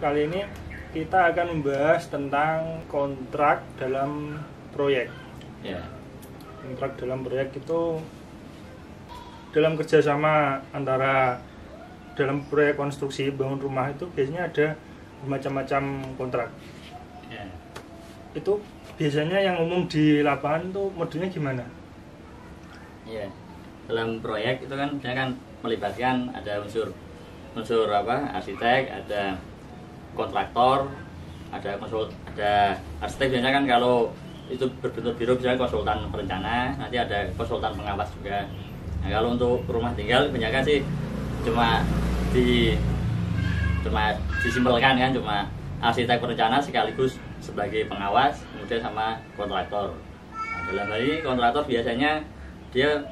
kali ini kita akan membahas tentang kontrak dalam proyek. Ya. Kontrak dalam proyek itu dalam kerjasama antara dalam proyek konstruksi bangun rumah itu biasanya ada macam-macam kontrak. Ya. Itu biasanya yang umum di lapangan tuh modelnya gimana? Iya. Dalam proyek itu kan biasanya kan melibatkan ada unsur arsitek, ada kontraktor, ada arsitek biasanya kan kalau itu berbentuk biro misalnya konsultan perencana, nanti ada konsultan pengawas juga. Nah, kalau untuk rumah tinggal kebanyakan sih cuma disimpelkan kan, cuma arsitek perencana sekaligus sebagai pengawas, kemudian sama kontraktor. Nah, dalam hal ini kontraktor biasanya dia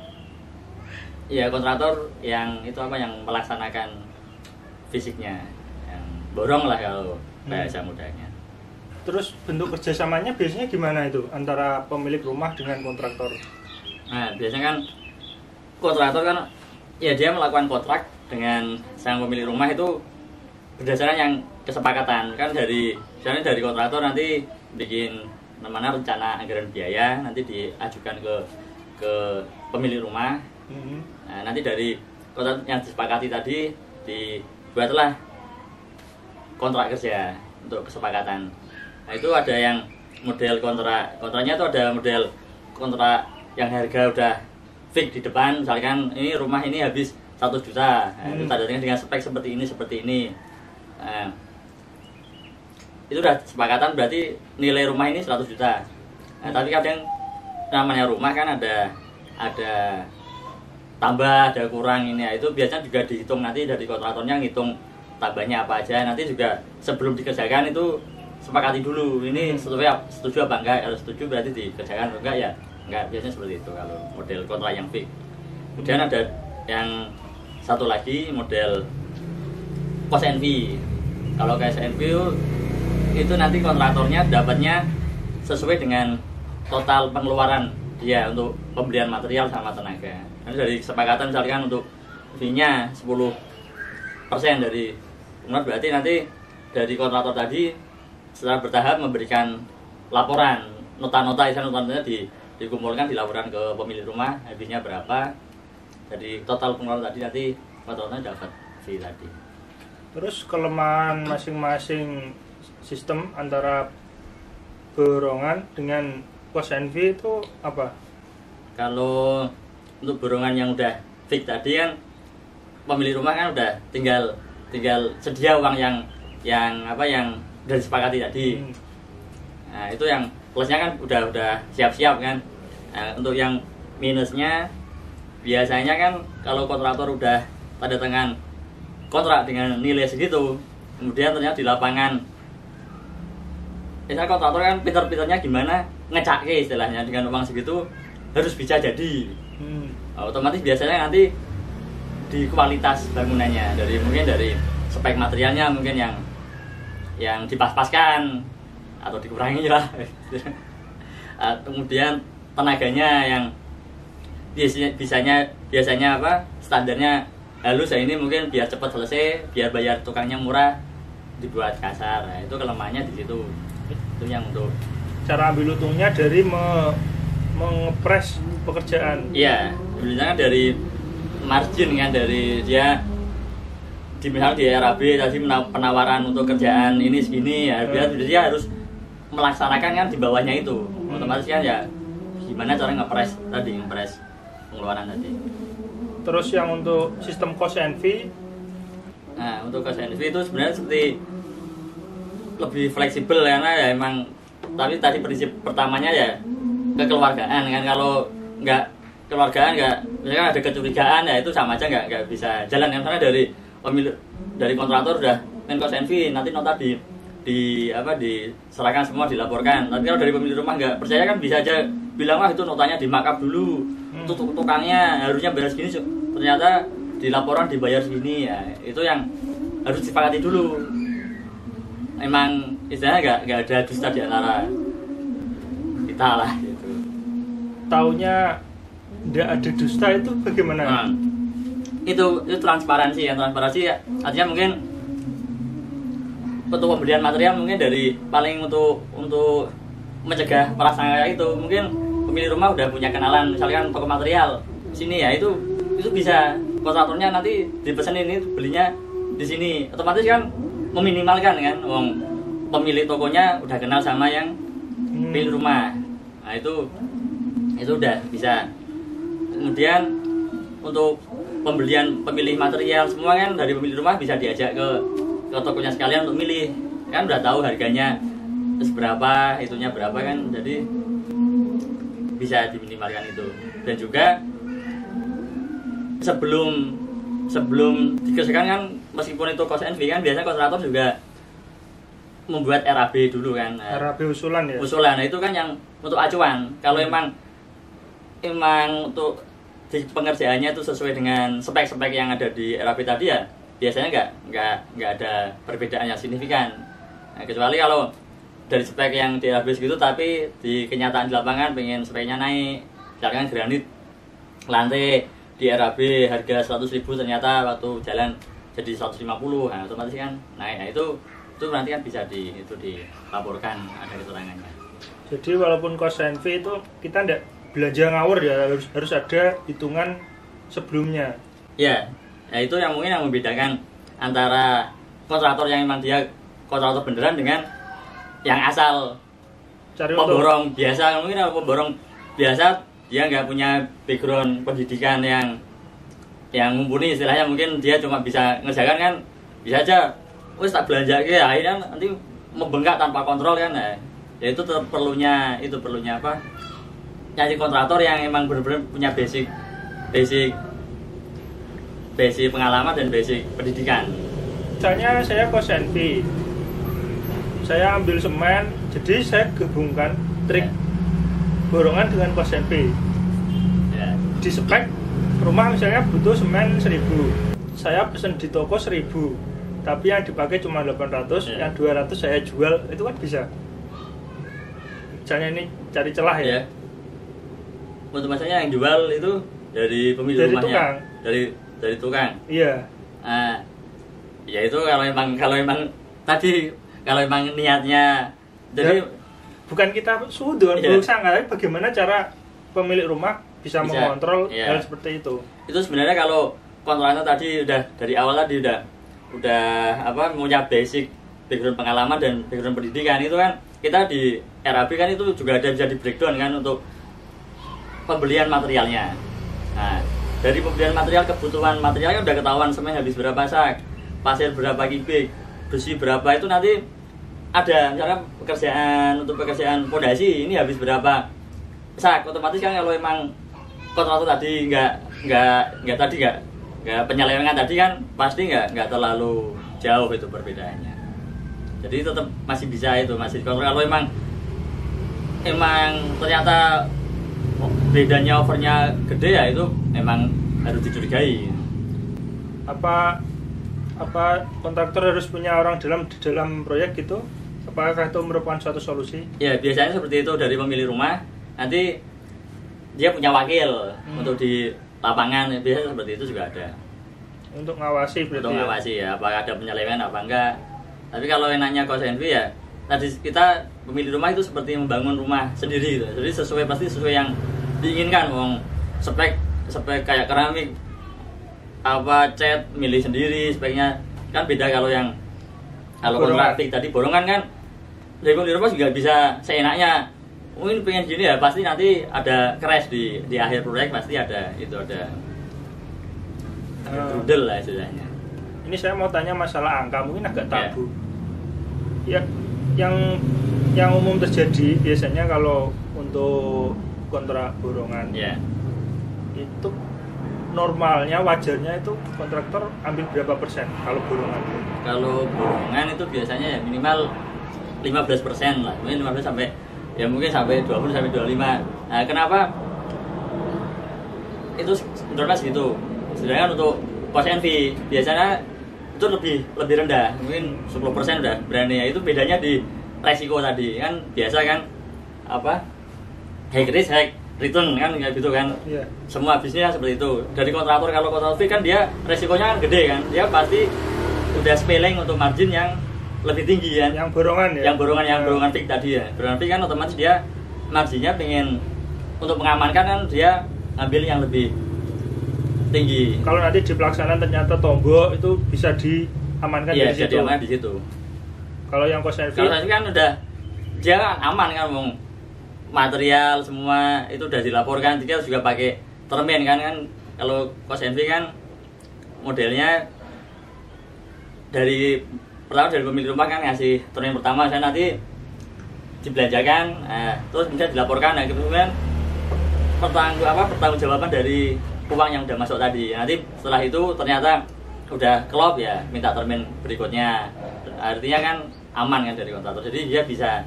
kontraktor yang melaksanakan fisiknya, yang borong lah kalau bahasa mudahnya. Terus bentuk kerjasamanya biasanya gimana itu antara pemilik rumah dengan kontraktor? Nah, biasanya kan kontraktor kan ya dia melakukan kontrak dengan sang pemilik rumah itu berdasarkan yang kesepakatan kan, misalnya dari kontraktor nanti bikin namanya rencana anggaran biaya, nanti diajukan ke pemilik rumah. Nah, nanti dari kontrak yang disepakati tadi dibuatlah kontrak kerja untuk kesepakatan. Nah, itu ada yang model kontraknya itu ada model kontrak yang harga udah fix di depan, misalkan ini rumah ini habis 1 juta. Nah, itu tanda tangan dengan spek seperti ini. Nah, itu udah kesepakatan, berarti nilai rumah ini 100 juta. Nah, tapi kadang namanya rumah kan ada tambah, ada kurang ini ya, itu biasanya juga dihitung, nanti dari kontraktornya ngitung tambahnya apa aja, nanti juga sebelum dikerjakan itu sepakati dulu ini setuju apa enggak. Kalau setuju berarti dikerjakan, enggak ya enggak, biasanya seperti itu kalau model kontrak yang fix. Kemudian ada yang satu lagi model cost and fee. Kalau cost and fee itu nanti kontraktornya dapatnya sesuai dengan total pengeluaran dia untuk pembelian material sama tenaga. Nanti dari kesepakatan misalkan untuk fee-nya 10% dari pengeluaran, berarti nanti dari kontraktor tadi setelah bertahap memberikan laporan, nota-notanya dikumpulkan, dilaporkan ke pemilik rumah habisnya berapa, jadi total pengeluaran tadi nanti kontraktornya dapat fee tadi. Terus kelemahan masing-masing sistem antara borongan dengan cost and fee itu apa? Kalau untuk borongan yang udah fix tadi kan pemilik rumah kan udah tinggal sedia uang yang udah disepakati tadi. Nah, itu yang plusnya kan udah siap-siap kan. Nah, untuk yang minusnya biasanya kan kalau kontraktor udah tanda tangan kontrak dengan nilai segitu, kemudian ternyata di lapangan misalnya kontraktor kan pinter-pinternya gimana ngecake istilahnya, dengan uang segitu harus bisa jadi. Otomatis biasanya nanti di kualitas bangunannya, mungkin dari spek materialnya mungkin yang dipas-paskan atau dikurangi lah. Kemudian tenaganya yang biasanya standarnya halus, ini mungkin biar cepat selesai, biar bayar tukangnya murah, dibuat kasar. Nah, itu kelemahannya di situ. Itu yang untuk cara ambil untungnya dari mengepres pekerjaan. Iya, biasanya dari margin kan, dari dia misalnya di RAB tadi penawaran untuk kerjaan ini segini ya, dia harus melaksanakan kan di bawahnya itu. Otomatis kan ya gimana cara ngepres pengeluaran tadi. Terus yang untuk sistem cost and fee? Nah, untuk cost and fee itu sebenarnya seperti lebih fleksibel karena ya emang, tapi tadi prinsip pertamanya ya kekeluargaan kan. Kalau nggak kekeluargaan, misalkan ada kecurigaan ya itu sama aja nggak bisa jalan kan, karena dari kontraktor udah cost and fee, nanti nota diserahkan semua, dilaporkan. Tapi kalau dari pemilik rumah nggak percaya kan bisa aja bilang itu notanya di markup dulu, tukangnya harusnya bayar segini, ternyata di laporan dibayar segini ya. Itu yang harus disepakati dulu. Emang istilahnya nggak ada dusta di antara kita lah gitu. Taunya nggak ada dusta itu bagaimana? Nah, itu transparansi ya. Artinya mungkin untuk pembelian material mungkin dari paling untuk mencegah prasangka itu mungkin pemilik rumah udah punya kenalan misalkan toko material sini ya, itu bisa kontraktornya nanti dipesan ini belinya di sini, otomatis kan meminimalkan kan pemilik tokonya udah kenal sama yang pemilik rumah. Nah itu udah bisa. Kemudian untuk pemilih material semua kan dari pemilik rumah bisa diajak ke tokonya sekalian untuk milih, kan udah tahu harganya seberapa, itunya berapa kan, jadi bisa diminimalkan itu. Dan juga sebelum dikerjakan kan, meskipun itu cost and fee kan biasanya kontraktor juga membuat RAB dulu kan. RAB usulan ya. Usulan, nah itu kan yang untuk acuan. Kalau emang untuk di pengerjaannya itu sesuai dengan spek-spek yang ada di RAB tadi ya, biasanya nggak ada perbedaan yang signifikan. Nah, kecuali kalau dari spek yang di RAB segitu tapi di kenyataan di lapangan pengen speknya naik, misalkan granit lantai di RAB harga 100.000 ternyata waktu jalan jadi 150, nah otomatis kan naik. Nah itu nanti kan bisa dilaporkan, ada keterangannya. Jadi walaupun cost and fee itu kita tidak belanja ngawur ya, harus ada hitungan sebelumnya. Ya, nah itu yang mungkin yang membedakan antara kontraktor yang memang dia kontraktor beneran dengan yang asal pemborong biasa. Mungkin kalau pemborong biasa dia nggak punya background pendidikan yang mumpuni istilahnya, mungkin dia cuma bisa ngerjakan kan, bisa aja wes tak belanja ya, akhirnya nanti membengkak tanpa kontrol kan. Nah, ya itu perlunya apa? Nyari kontraktor yang emang benar-benar punya basic pengalaman dan basic pendidikan. Misalnya saya cost and fee, saya ambil semen, jadi saya gabungkan trik borongan dengan cost and fee. Ya. Di spek rumah misalnya butuh semen 1.000, saya pesen di toko 1.000, tapi yang dipakai cuma 800, yang 200 saya jual, itu kan bisa. Misalnya ini cari celah ya. Untuk masalahnya yang jual itu dari pemilik rumahnya, dari tukang. Iya. Nah, ya itu kalau emang niatnya, jadi bukan kita sudon berusaha, tapi bagaimana cara pemilik rumah bisa mengontrol hal seperti itu. Itu sebenarnya kalau kontraktor tadi udah dari awal tadi udah punya basic background pengalaman dan background pendidikan, itu kan kita di RAB kan itu juga ada bisa di breakdown kan untuk pembelian materialnya. Nah, dari pembelian material, kebutuhan material kan udah ketahuan semen habis berapa sak, pasir berapa kubik, besi berapa, itu nanti ada misalnya pekerjaan fondasi ini habis berapa sak, otomatis kan kalau emang kontraktor tadi nggak penyelewengan tadi kan pasti nggak terlalu jauh itu perbedaannya. Jadi tetap masih bisa itu, masih kalau emang ternyata bedanya overnya gede ya, itu emang harus dicurigai. Apa kontraktor harus punya orang di dalam proyek gitu? Apakah itu merupakan suatu solusi? Ya biasanya seperti itu, dari pemilik rumah nanti dia punya wakil untuk di lapangan, biasanya seperti itu juga ada. Untuk ngawasi berarti. Untuk ngawasi ya, apakah ada penyelewengan apa enggak. Tapi kalau enaknya cost and fee ya, tadi kita pemilik rumah itu seperti membangun rumah sendiri gitu. Jadi pasti sesuai yang diinginkan. Spek kayak keramik cat milih sendiri speknya kan beda. Kalau kontraktif tadi borongan kan dari pemilik rumah juga bisa seenaknya. Mungkin pengen gini ya, pasti nanti ada crash di akhir proyek, pasti ada trudel lah istilahnya. Ini saya mau tanya masalah angka, mungkin agak tabu. Ya, yang umum terjadi biasanya kalau untuk kontrak borongan, itu normalnya, wajarnya itu kontraktor ambil berapa persen kalau borongan? Kalau borongan itu biasanya ya minimal 15% lah, mungkin 15 sampai 20 sampai 25. Nah, kenapa itu sebenarnya segitu? Sedangkan untuk cost and fee biasanya itu lebih rendah, mungkin 10% udah berani. Ya, itu bedanya di resiko tadi kan. Biasa kan high risk high return kan, kayak gitu kan. Semua bisnisnya seperti itu. Dari kontraktor, kalau kontraktor kan dia resikonya kan gede kan, dia pasti udah spelling untuk margin yang lebih tinggi kan. Yang borongan ya. Yang borongan fix tadi ya. Borongan fix kan otomatis dia marginnya pengen untuk mengamankan kan dia ambil yang lebih tinggi. Kalau nanti di pelaksanaan ternyata tombol itu bisa diamankan di situ. Iya, di situ. Kalau yang cost and fee kan udah dia kan aman kan, material semua itu udah dilaporkan, dia juga pakai termin kan. Kalau cost and fee kan modelnya dari pertama dari pemilik rumah kan ngasih termin pertama, saya nanti dibelanjakan, terus bisa dilaporkan, kemudian pertanggungjawaban dari uang yang udah masuk tadi. Nanti setelah itu ternyata udah klop ya minta termin berikutnya, artinya kan aman kan dari kontraktor, jadi dia bisa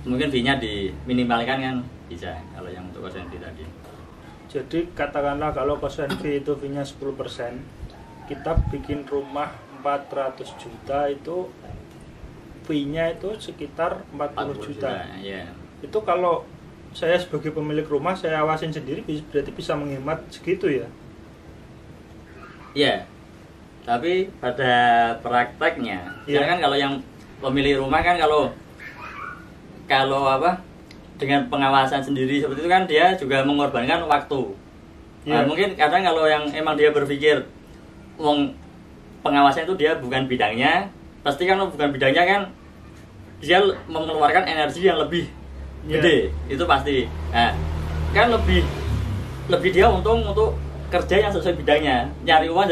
mungkin fee-nya diminimalkan kan bisa kalau yang untuk cost and fee tadi. Jadi katakanlah kalau cost and fee itu fee-nya 10%, kita bikin rumah 400 juta itu fee-nya itu sekitar 40 juta. Ya. Itu kalau saya sebagai pemilik rumah saya awasin sendiri berarti bisa menghemat segitu ya? Iya. Tapi pada prakteknya, kan kalau yang pemilik rumah kan kalau dengan pengawasan sendiri seperti itu kan dia juga mengorbankan waktu. Mungkin kadang kalau yang emang dia berpikir pengawasan itu dia bukan bidangnya, pasti kan bukan bidangnya kan dia mengeluarkan energi yang lebih gede, itu pasti. Nah, kan lebih dia untung untuk kerja yang sesuai bidangnya, nyari uang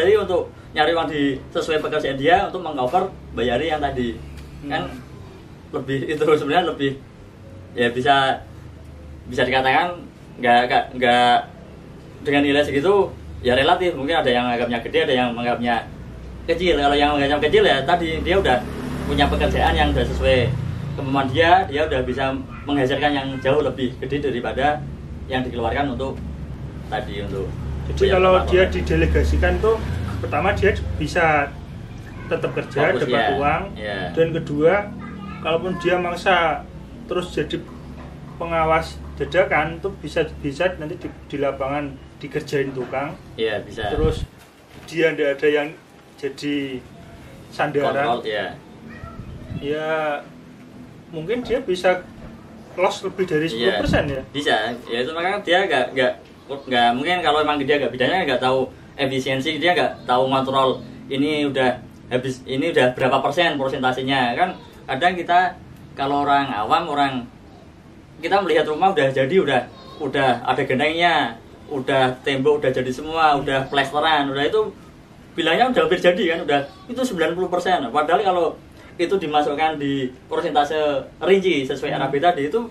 sesuai pekerjaan dia untuk mengcover bayari yang tadi. Kan lebih itu sebenarnya lebih ya bisa dikatakan nggak dengan nilai segitu ya relatif, mungkin ada yang menganggapnya gede, ada yang menganggapnya kecil. Kalau yang menganggap kecil ya tadi dia udah punya pekerjaan yang udah sesuai kemampuan dia udah bisa menghasilkan yang jauh lebih gede daripada yang dikeluarkan untuk tadi untuk. Jadi kalau dia didelegasikan tuh pertama dia bisa tetap kerja, dapat uang, dan kedua kalaupun dia maksa terus jadi pengawas dadakan tuh bisa nanti di lapangan dikerjain tukang, bisa. Terus dia tidak ada yang jadi sandaran, ya mungkin dia bisa loss lebih dari 10% ya. Bisa, ya itu makanya dia nggak mungkin kalau emang dia nggak bidangnya, nggak tahu efisiensi, dia nggak tahu kontrol ini udah habis, ini udah berapa persentasenya kan. Kadang kita kalau orang awam, kita melihat rumah udah jadi, udah ada gentengnya, udah tembok udah jadi semua, udah plesteran, udah itu bilangnya udah hampir jadi kan, udah itu 90%. Padahal kalau itu dimasukkan di persentase rinci sesuai RAB tadi itu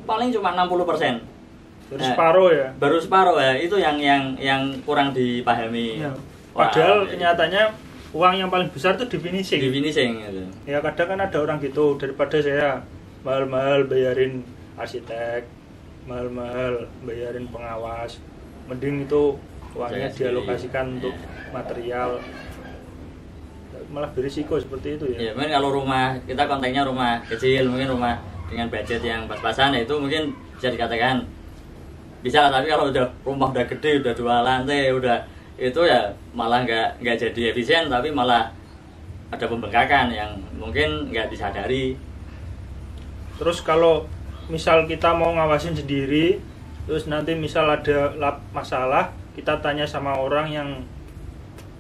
paling cuma 60%. Baru separuh ya. Itu yang kurang dipahami. Ya. Padahal kenyataannya uang yang paling besar itu di finishing gitu. Ya kadang kan ada orang gitu, daripada saya mahal-mahal bayarin arsitek, mahal-mahal bayarin pengawas, mending itu uangnya dialokasikan untuk material, malah berisiko seperti itu ya. Ya mungkin kalau rumah kita konteksnya rumah kecil, mungkin rumah dengan budget yang pas-pasan, itu mungkin bisa dikatakan bisa. Tapi kalau rumah udah gede, udah 2 lantai, udah itu ya malah nggak jadi efisien, tapi malah ada pembengkakan yang mungkin nggak disadari. Terus kalau misal kita mau ngawasin sendiri, terus nanti misal ada masalah, kita tanya sama orang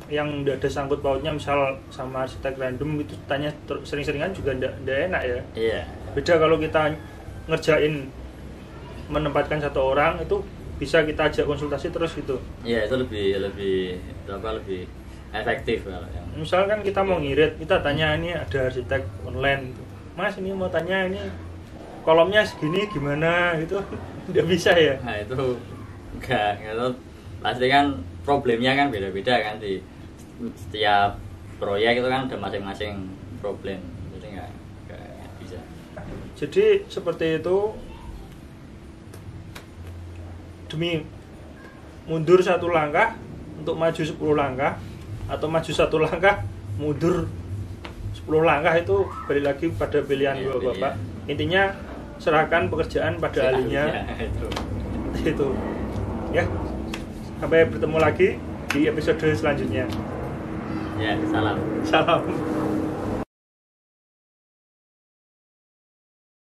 yang udah ada sangkut pautnya, misal sama arsitek random gitu, tanya sering-seringan juga ndak enak ya. Iya. Beda kalau kita ngerjain menempatkan satu orang, itu bisa kita ajak konsultasi terus gitu. Iya, itu lebih efektif kalau yang. Misalkan kita mau ngirit, kita tanya, ini ada arsitek online gitu. Mas, ini mau tanya ini kolomnya segini gimana gitu. Nggak bisa ya. Nah, itu enggak, itu pasti kan problemnya kan beda-beda kan, di setiap proyek itu kan ada masing-masing problem. Jadi enggak bisa. Jadi seperti itu, demi mundur 1 langkah untuk maju 10 langkah, atau maju 1 langkah mundur 10 langkah, itu balik lagi pada pilihan Bapak. Intinya serahkan pekerjaan pada ahlinya. Itu ya. Sampai bertemu lagi di episode selanjutnya. Ya, salam.